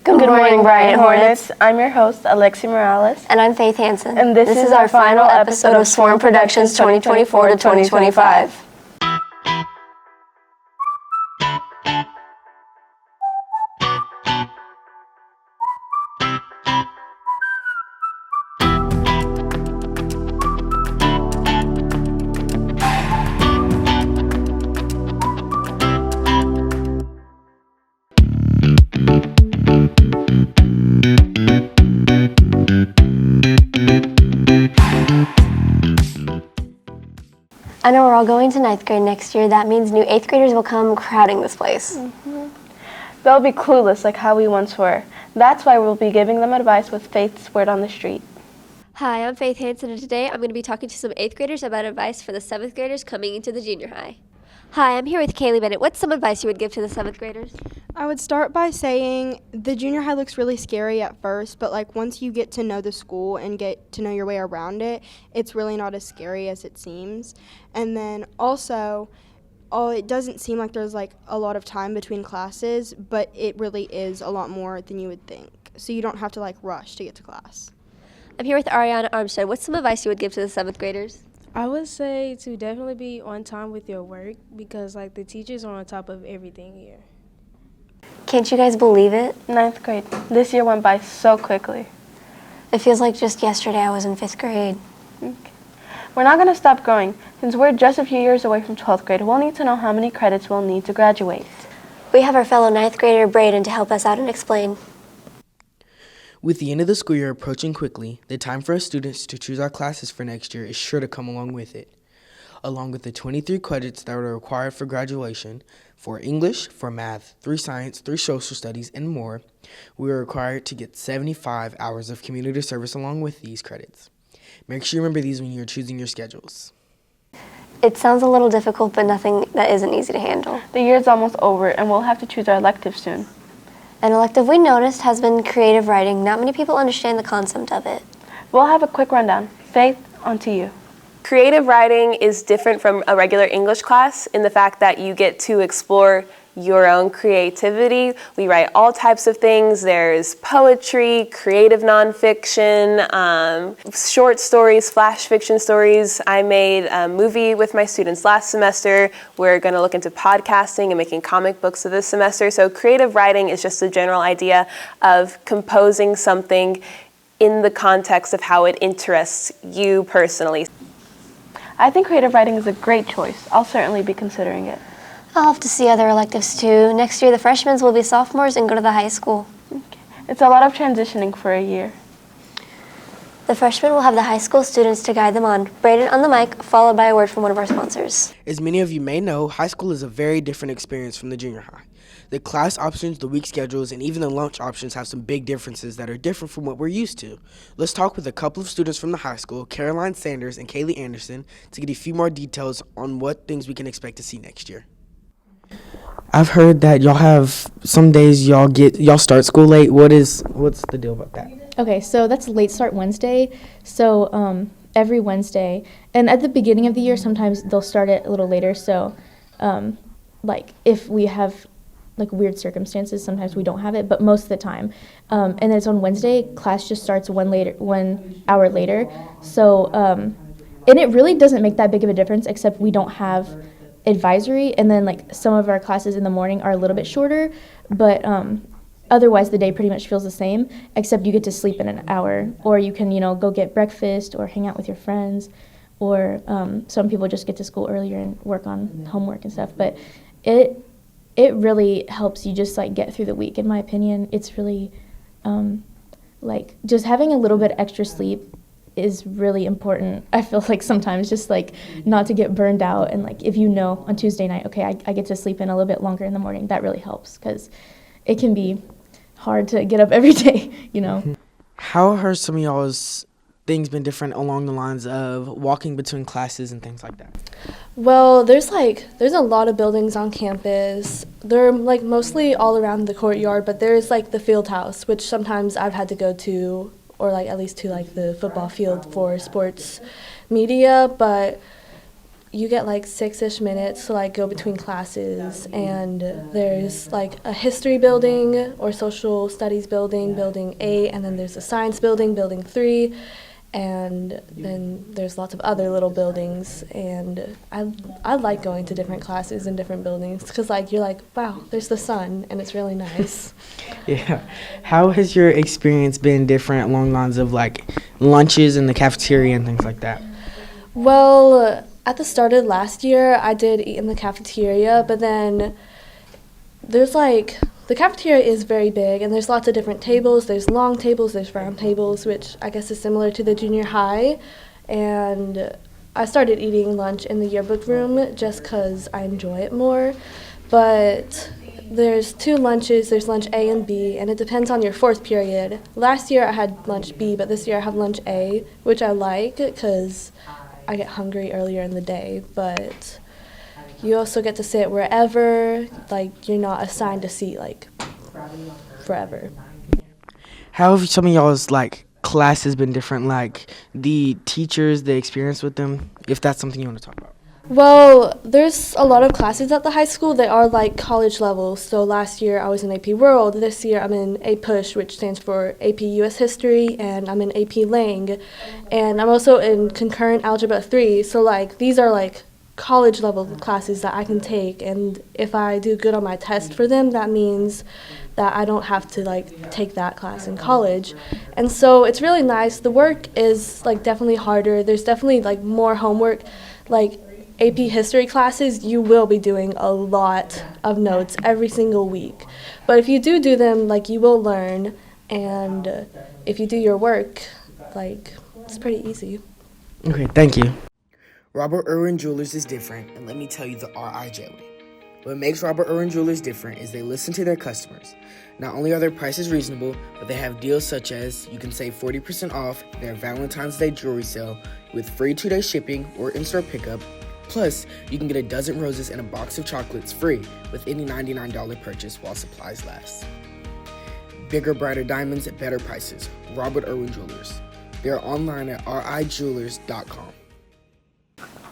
Good morning, Brian Hornets. I'm your host, Alexia Morales. And I'm Faith Hansen. And this is our final episode of Swarm Productions 2024 to 2025. I know we're all going to 9th grade next year. That means new 8th graders will come crowding this place. They'll be clueless like how we once were. That's why we'll be giving them advice with Faith's word on the street. Hi, I'm Faith Hansen, and today I'm going to be talking to some 8th graders about advice for the 7th graders coming into the junior high. Hi, I'm here with Kaylee Bennett. What's some advice you would give to the 7th graders? I would start by saying the junior high looks really scary at first, but like once you get to know the school and get to know your way around it, it's really not as scary as it seems. And then also, it doesn't seem like there's like a lot of time between classes, but it really is a lot more than you would think. So you don't have to like rush to get to class. I'm here with Ariana Armstead. What's some advice you would give to the 7th graders? I would say to definitely be on time with your work because like the teachers are on top of everything here. Can't you guys believe it? 9th grade. This year went by so quickly. It feels like just yesterday I was in 5th grade. Okay. We're not going to stop growing. Since we're just a few years away from 12th grade, we'll need to know how many credits we'll need to graduate. We have our fellow 9th grader, Brayden, to help us out and explain. With the end of the school year approaching quickly, the time for us students to choose our classes for next year is sure to come along with it. Along with the 23 credits that are required for graduation, for English, for math, 3 science, 3 social studies, and more, we are required to get 75 hours of community service along with these credits. Make sure you remember these when you're choosing your schedules. It sounds a little difficult, but nothing that isn't easy to handle. The year's almost over, and we'll have to choose our elective soon. An elective we noticed has been creative writing. Not many people understand the concept of it. We'll have a quick rundown. Faith, on to you. Creative writing is different from a regular English class in the fact that you get to explore your own creativity. We write all types of things. There's poetry, creative nonfiction, short stories, flash fiction stories. I made a movie with my students last semester. We're going to look into podcasting and making comic books this semester. So creative writing is just a general idea of composing something in the context of how it interests you personally. I think creative writing is a great choice. I'll certainly be considering it. I'll have to see other electives too. Next year, the freshmen will be sophomores and go to the high school. Okay. It's a lot of transitioning for a year. The freshmen will have the high school students to guide them on. Brayden on the mic, followed by a word from one of our sponsors. As many of you may know, high school is a very different experience from the junior high. The class options, the week schedules, and even the lunch options have some big differences that are different from what we're used to. Let's talk with a couple of students from the high school, Caroline Sanders and Kaylee Anderson, to get a few more details on what things we can expect to see next year. I've heard that y'all have some days y'all start school late. What's the deal about that? Okay, so that's late start Wednesday. So every Wednesday, and at the beginning of the year, sometimes they'll start it a little later. So like if we have like weird circumstances, sometimes we don't have it, but most of the time. And then it's on Wednesday, class just starts 1 hour later. So, and it really doesn't make that big of a difference, except we don't have advisory, and then like some of our classes in the morning are a little bit shorter, but otherwise the day pretty much feels the same, except you get to sleep in an hour, or you can, go get breakfast or hang out with your friends, or some people just get to school earlier and work on homework and stuff. But it really helps you just like get through the week. In my opinion, it's really like just having a little bit extra sleep is really important. I feel like sometimes just like not to get burned out, and like if on Tuesday night, okay, I get to sleep in a little bit longer in the morning, that really helps, because it can be hard to get up every day, How are some of y'all's things been different along the lines of walking between classes and things like that? Well, there's a lot of buildings on campus. They're like mostly all around the courtyard, but there's like the field house, which sometimes I've had to go to, or like at least to like the football field for sports media. But you get like 6-ish minutes to like go between classes, and there's like a history building or social studies building, building 8, and then there's a science building, building 3, and then there's lots of other little buildings. And I like going to different classes in different buildings because like you're like, wow, there's the sun, and it's really nice. Yeah. How has your experience been different along the lines of like lunches in the cafeteria and things like that? Well, at the start of last year, I did eat in the cafeteria, but then there's like, the cafeteria is very big, and there's lots of different tables. There's long tables, there's round tables, which I guess is similar to the junior high. And I started eating lunch in the yearbook room just because I enjoy it more. But there's 2 lunches, there's lunch A and B, and it depends on your 4th period. Last year I had lunch B, but this year I have lunch A, which I like because I get hungry earlier in the day. But you also get to sit wherever, like you're not assigned a seat like forever. How have some of y'all's like classes been different, like the teachers, the experience with them, if that's something you want to talk about? Well, there's a lot of classes at the high school that are like college level. So last year I was in AP World. This year I'm in APUSH, which stands for AP US History, and I'm in AP Lang. And I'm also in Concurrent Algebra 3. So like these are like college level classes that I can take, and if I do good on my test for them, that means that I don't have to like take that class in college. And so it's really nice. The work is like definitely harder. There's definitely like more homework. Like AP history classes, you will be doing a lot of notes every single week. But if you do them, like you will learn, and if you do your work, like it's pretty easy. Okay, thank you. Robert Irwin Jewelers is different, and let me tell you the RI jelly. What makes Robert Irwin Jewelers different is they listen to their customers. Not only are their prices reasonable, but they have deals such as you can save 40% off their Valentine's Day jewelry sale with free 2-day shipping or in-store pickup. Plus, you can get a dozen roses and a box of chocolates free with any $99 purchase while supplies last. Bigger, brighter diamonds at better prices. Robert Irwin Jewelers. They are online at rijewelers.com.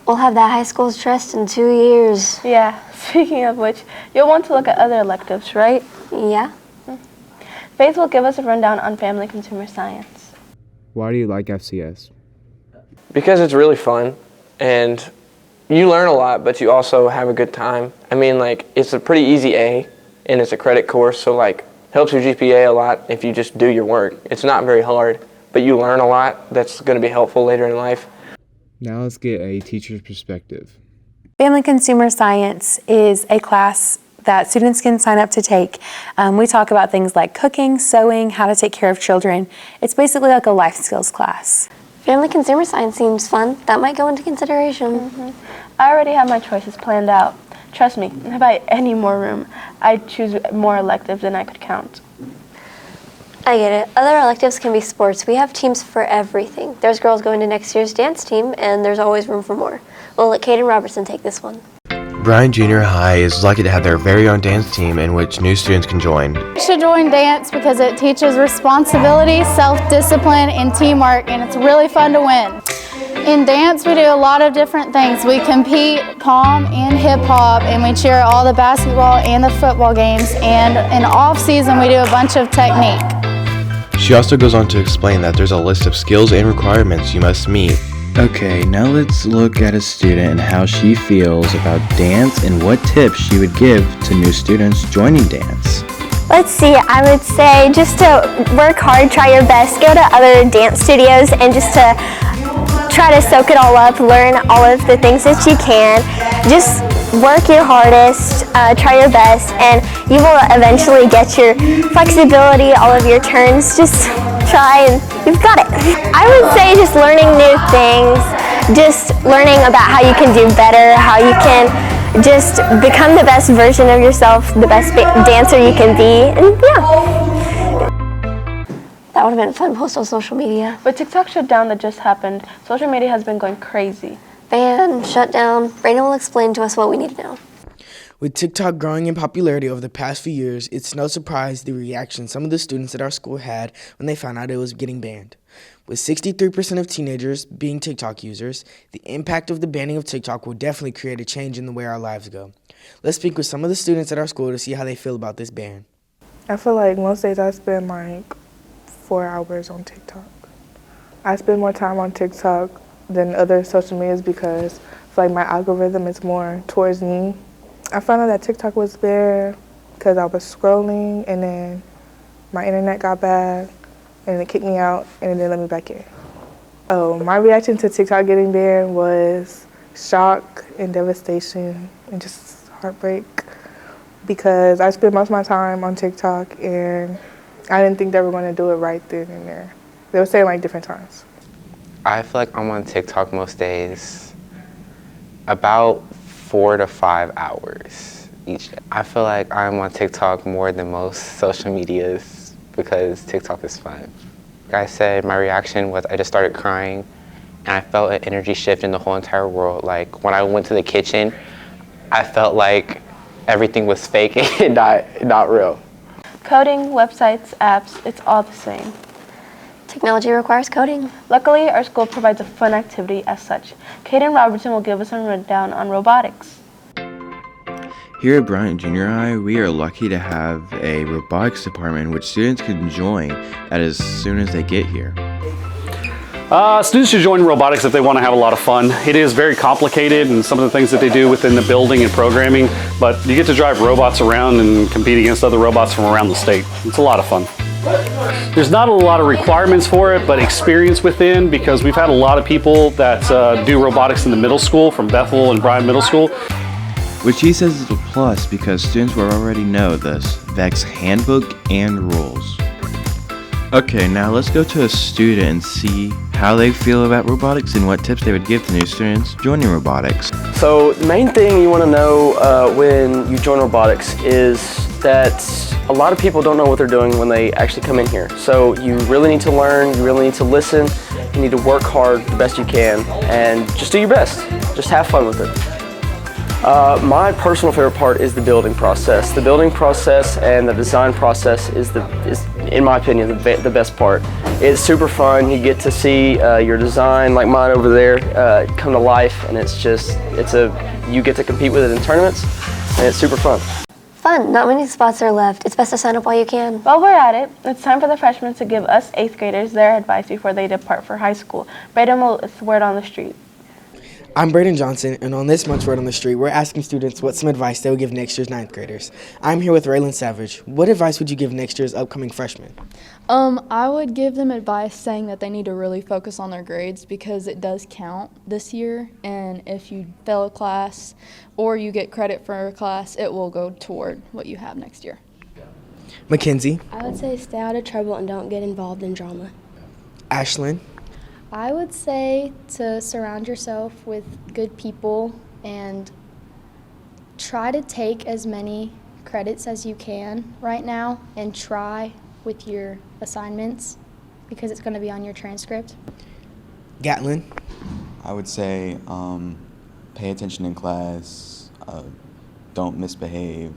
We'll have that high school's trust in 2 years. Yeah, speaking of which, you'll want to look at other electives, right? Yeah. Faith will give us a rundown on family consumer science. Why do you like FCS? Because it's really fun, and you learn a lot, but you also have a good time. I mean, like, it's a pretty easy A, and it's a credit course, so, like, helps your GPA a lot if you just do your work. It's not very hard, but you learn a lot that's going to be helpful later in life. Now let's get a teacher's perspective. Family Consumer Science is a class that students can sign up to take. We talk about things like cooking, sewing, how to take care of children. It's basically like a life skills class. Family consumer science seems fun. That might go into consideration. I already have my choices planned out. Trust me, if I had any more room, I'd choose more electives than I could count. I get it. Other electives can be sports. We have teams for everything. There's girls going to next year's dance team, and there's always room for more. We'll let Cayden Robertson take this one. Bryan Junior High is lucky to have their very own dance team in which new students can join. You should join dance because it teaches responsibility, self-discipline, and teamwork, and it's really fun to win. In dance, we do a lot of different things. We compete pom and hip-hop, and we cheer all the basketball and the football games, and in off-season, we do a bunch of technique. She also goes on to explain that there's a list of skills and requirements you must meet. Okay, now let's look at a student and how she feels about dance and what tips she would give to new students joining dance. Let's see, I would say just to work hard, try your best, go to other dance studios and just to try to soak it all up, learn all of the things that you can. Just work your hardest, try your best, and you will eventually get your flexibility, all of your turns. Just try and you've got it. I would say just learning new things, just learning about how you can do better, how you can just become the best version of yourself, the best dancer you can be, and yeah. That would have been fun to post on social media. With TikTok shutdown that just happened, social media has been going crazy. Ban, shutdown. Brayden will explain to us what we need to know. With TikTok growing in popularity over the past few years, it's no surprise the reaction some of the students at our school had when they found out it was getting banned. With 63% of teenagers being TikTok users, the impact of the banning of TikTok will definitely create a change in the way our lives go. Let's speak with some of the students at our school to see how they feel about this ban. I feel like most days I spend like 4 hours on TikTok. I spend more time on TikTok than other social medias because I feel like my algorithm is more towards me. I found out that TikTok was there because I was scrolling and then my internet got bad and it kicked me out and then let me back in. Oh, my reaction to TikTok getting banned was shock and devastation and just heartbreak because I spent most of my time on TikTok and I didn't think they were going to do it right then and there. They were saying like different times. I feel like I'm on TikTok most days, about 4 to 5 hours each day. I feel like I'm on TikTok more than most social medias because TikTok is fun. Like I said, my reaction was I just started crying and I felt an energy shift in the whole entire world. Like when I went to the kitchen, I felt like everything was fake and not real. Coding, websites, apps, it's all the same. Technology requires coding. Luckily, our school provides a fun activity as such. Caiden Robertson will give us a rundown on robotics. Here at Bryant Junior High, we are lucky to have a robotics department which students can join as soon as they get here. Students should join robotics if they want to have a lot of fun. It is very complicated and some of the things that they do within the building and programming, but you get to drive robots around and compete against other robots from around the state. It's a lot of fun. There's not a lot of requirements for it, but experience within, because we've had a lot of people that do robotics in the middle school from Bethel and Bryan Middle School. Which he says is a plus because students will already know this VEX handbook and rules. Okay, now let's go to a student and see how they feel about robotics and what tips they would give to new students joining robotics. So the main thing you want to know when you join robotics is that a lot of people don't know what they're doing when they actually come in here. So you really need to learn, you really need to listen, you need to work hard the best you can, and just do your best. Just have fun with it. My personal favorite part is the building process. The building process and the design process is in my opinion, the best part. It's super fun. You get to see your design, like mine over there, come to life, and you get to compete with it in tournaments, and it's super fun. Fun. Not many spots are left. It's best to sign up while you can. While we're at it, it's time for the freshmen to give us 8th graders their advice before they depart for high school. Brayden will word on the street. I'm Brayden Johnson, and on this month's Word on the Street, we're asking students what some advice they would give next year's 9th graders. I'm here with Raylan Savage. What advice would you give next year's upcoming freshmen? I would give them advice saying that they need to really focus on their grades because it does count this year, and if you fail a class or you get credit for a class, it will go toward what you have next year. Mackenzie. I would say stay out of trouble and don't get involved in drama. Ashlyn. I would say to surround yourself with good people and try to take as many credits as you can right now and try with your assignments because it's going to be on your transcript. Gatlin. I would say pay attention in class, don't misbehave,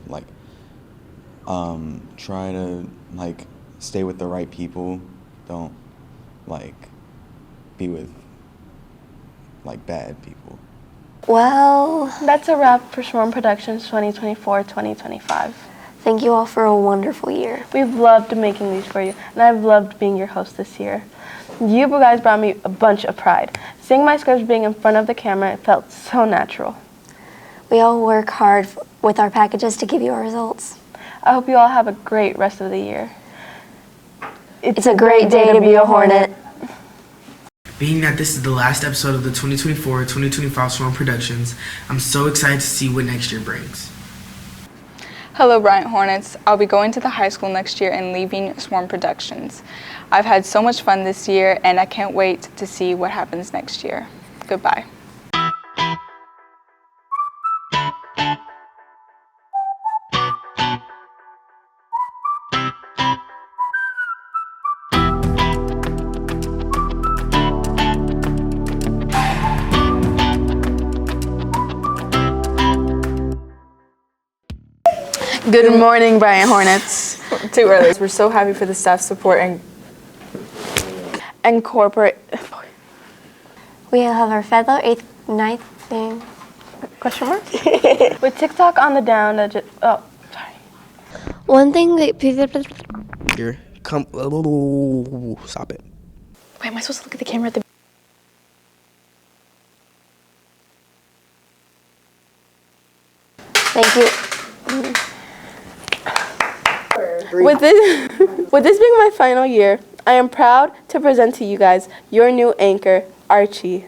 try to stay with the right people, don't be with bad people. Well, that's a wrap for Swarm Productions 2024-2025. Thank you all for a wonderful year. We've loved making these for you, and I've loved being your host this year. You guys brought me a bunch of pride. Seeing my scripts being in front of the camera, it felt so natural. We all work hard with our packages to give you our results. I hope you all have a great rest of the year. It's a great day to be a Hornet. Being that this is the last episode of the 2024-2025 Swarm Productions, I'm so excited to see what next year brings. Hello Bryant Hornets, I'll be going to the high school next year and leaving Swarm Productions. I've had so much fun this year and I can't wait to see what happens next year. Goodbye. Good morning, Bryant Hornets. Too early. We're so happy for the staff support and corporate. We have our Fedlo 8th, 9th thing. Question mark? With TikTok on the down, One thing that people. Here, stop it. Wait, am I supposed to look at the camera at the Thank you. With this being my final year, I am proud to present to you guys your new anchor, Archie.